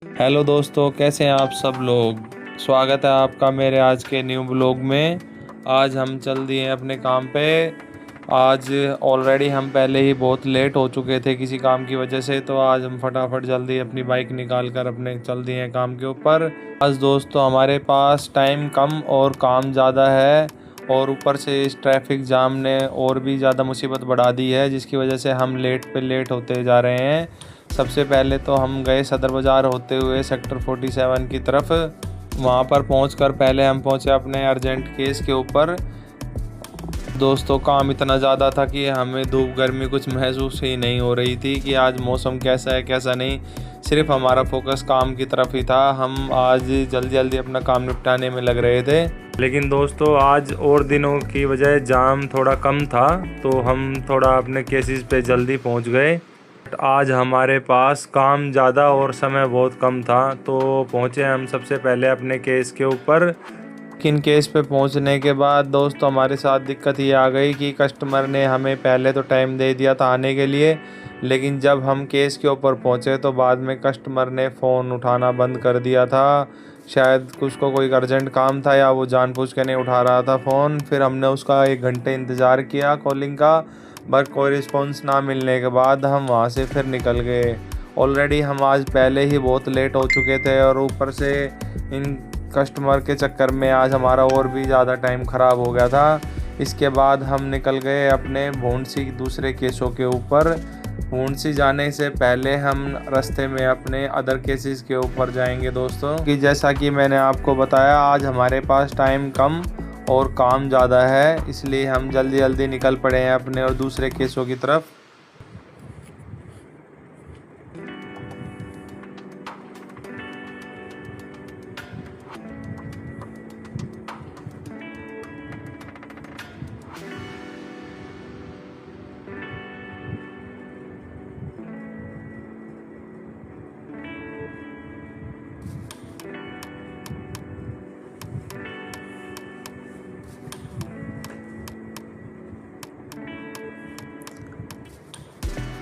Hello दोस्तों, कैसे हैं आप सब लोग। स्वागत है आपका मेरे आज के न्यू ब्लॉग में। आज हम चल दिए हैं अपने काम पे। आज ऑलरेडी हम पहले ही बहुत लेट हो चुके थे किसी काम की वजह से, तो आज हम फटाफट जल्दी अपनी बाइक निकाल कर अपने चल दिए हैं काम के ऊपर। आज दोस्तों हमारे पास टाइम कम और काम ज़्यादा है, और ऊपर से इस ट्रैफिक जाम ने और भी ज़्यादा मुसीबत बढ़ा दी है, जिसकी वजह से हम लेट पे लेट होते जा रहे हैं। सबसे पहले तो हम गए सदर बाज़ार होते हुए सेक्टर 47 की तरफ। वहाँ पर पहुँचकर पहले हम पहुँचे अपने अर्जेंट केस के ऊपर। दोस्तों काम इतना ज़्यादा था कि हमें धूप गर्मी कुछ महसूस ही नहीं हो रही थी कि आज मौसम कैसा है कैसा नहीं। सिर्फ हमारा फोकस काम की तरफ ही था। हम आज जल्दी जल्दी अपना काम निपटाने में लग रहे थे। लेकिन दोस्तों आज और दिनों की बजाय जाम थोड़ा कम था, तो हम थोड़ा अपने केसेस पे जल्दी पहुँच गए। आज हमारे पास काम ज़्यादा और समय बहुत कम था, तो पहुँचे हम सबसे पहले अपने केस के ऊपर। किन केस पे पहुँचने के बाद दोस्तों हमारे साथ दिक्कत ये आ गई कि कस्टमर ने हमें पहले तो टाइम दे दिया था आने के लिए, लेकिन जब हम केस के ऊपर पहुँचे तो बाद में कस्टमर ने फ़ोन उठाना बंद कर दिया था। शायद उसको कोई अर्जेंट काम था या वो जानबूझ के नहीं उठा रहा था फ़ोन। फिर हमने उसका 1 घंटे इंतज़ार किया कॉलिंग का, बट कोई रिस्पॉन्स ना मिलने के बाद हम वहाँ से फिर निकल गए। ऑलरेडी हम आज पहले ही बहुत लेट हो चुके थे, और ऊपर से इन कस्टमर के चक्कर में आज हमारा और भी ज़्यादा टाइम ख़राब हो गया था। इसके बाद हम निकल गए अपने भूंडसी दूसरे केसों के ऊपर। भूंडसी जाने से पहले हम रास्ते में अपने अदर केसेस के ऊपर जाएंगे दोस्तों, कि जैसा कि मैंने आपको बताया आज हमारे पास टाइम कम और काम ज़्यादा है, इसलिए हम जल्दी जल्दी निकल पड़े हैं अपने और दूसरे केसों की तरफ।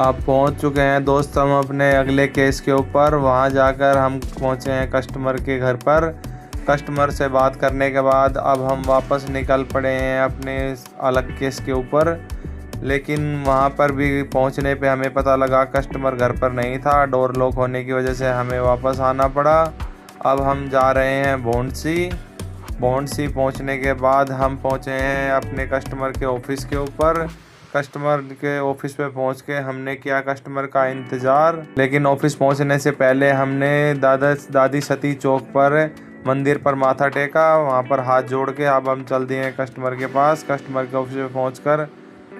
अब पहुंच चुके हैं दोस्त हम अपने अगले केस के ऊपर। वहां जाकर हम पहुंचे हैं कस्टमर के घर पर। कस्टमर से बात करने के बाद अब हम वापस निकल पड़े हैं अपने अलग केस के ऊपर। लेकिन वहां पर भी पहुंचने पे हमें पता लगा कस्टमर घर पर नहीं था। डोर लॉक होने की वजह से हमें वापस आना पड़ा। अब हम जा रहे हैं भौंडसी। भौंडसी पहुंचने के बाद हम पहुंचे हैं अपने कस्टमर के ऑफिस के ऊपर। कस्टमर के ऑफिस पे पहुंच के हमने किया कस्टमर का इंतज़ार। लेकिन ऑफिस पहुंचने से पहले हमने दादी सती चौक पर मंदिर पर माथा टेका, वहां पर हाथ जोड़ के अब हम चल दिए हैं कस्टमर के पास। कस्टमर के ऑफिस में पहुंचकर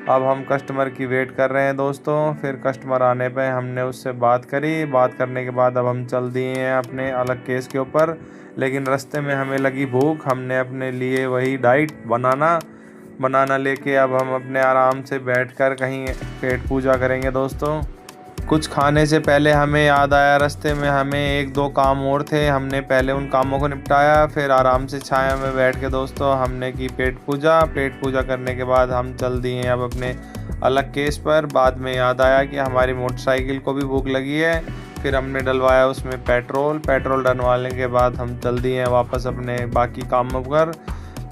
अब हम कस्टमर की वेट कर रहे हैं दोस्तों। फिर कस्टमर आने पे हमने उससे बात करी। बात करने के बाद अब हम चल दिए हैं अपने अलग केस के ऊपर। लेकिन रास्ते में हमें लगी भूख, हमने अपने लिए वही डाइट बनाना लेके अब हम अपने आराम से बैठकर कहीं पेट पूजा करेंगे दोस्तों। कुछ खाने से पहले हमें याद आया रास्ते में हमें 1-2 काम और थे। हमने पहले उन कामों को निपटाया, फिर आराम से छाया में बैठ के दोस्तों हमने की पेट पूजा। पेट पूजा करने के बाद हम चल दिए अब अपने अलग केस पर। बाद में याद आया कि हमारी मोटरसाइकिल को भी भूख लगी है। फिर हमने डलवाया उसमें पेट्रोल डलवाने के बाद हम चल दिए वापस अपने बाकी कामों पर।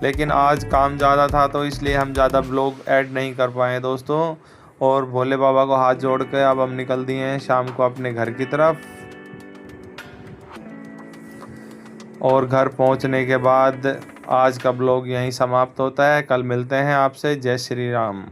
लेकिन आज काम ज़्यादा था तो इसलिए हम ज़्यादा ब्लॉग ऐड नहीं कर पाए दोस्तों। और भोले बाबा को हाथ जोड़ के अब हम निकल दिए हैं शाम को अपने घर की तरफ। और घर पहुंचने के बाद आज का ब्लॉग यहीं समाप्त होता है। कल मिलते हैं आपसे। जय श्री राम।